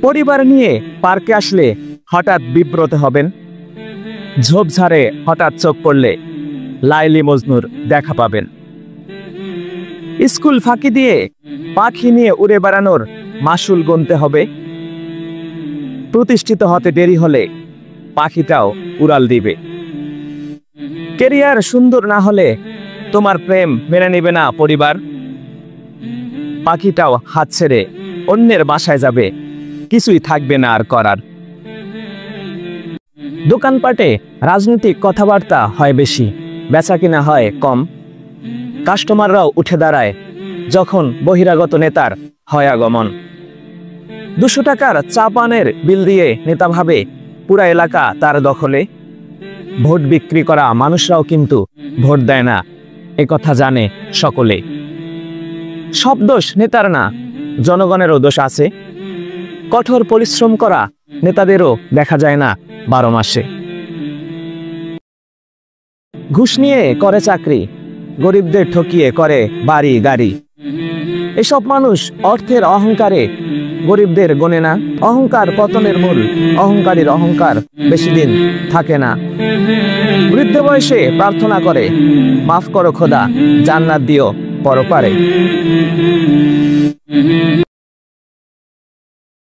পরিবার নিয়ে পার্কে আসলে হঠাৎ বিব্রত হবেন। ঝোপঝাড়ে হঠাৎ চোখ পড়লে লাইলি মজনুর দেখা পাবেন। স্কুল ফাঁকি দিয়ে পাখি নিয়ে উড়ে বেড়ানোর মাসুল গুনতে হবে। প্রতিষ্ঠিত হতে দেরি হলে পাখিটাও উড়াল দিবে। কেরিয়ার সুন্দর না হলে তোমার প্রেম মেনে নেবে না পরিবার। পাখিটাও হাত ছেড়ে অন্যের বাসায় যাবে, কিছুই থাকবে না আর করার। দোকানপাটে রাজনৈতিক কথাবার্তা হয় বেশি, বেচা কিনা হয় কম। কাস্টমাররাও উঠে দাঁড়ায় যখন বহিরাগত নেতার হয় আগমন। 200 টাকার চা পানের বিল দিয়ে নেতা ভাবে পুরা এলাকা তার দখলে। ভোট বিক্রি করা মানুষরাও কিন্তু ভোট দেয় না, একথা জানে সকলে। সব দোষ নেতার না, জনগণেরও দোষ আছে। কঠোর পরিশ্রম করা নেতাদেরও দেখা যায় না 12 মাসে। ঘুষ নিয়ে করে চাকরি, গরিবদের ঠকিয়ে করে বাড়ি গাড়ি। এসব মানুষ অর্থের অহংকারে গরিবদের গোনে না। অহংকার পতনের মূল, অহংকারীর অহংকার বেশি দিন থাকে না। বৃদ্ধ বয়সে প্রার্থনা করে, মাফ করো খোদা, জান্নাত দিও পরপারে।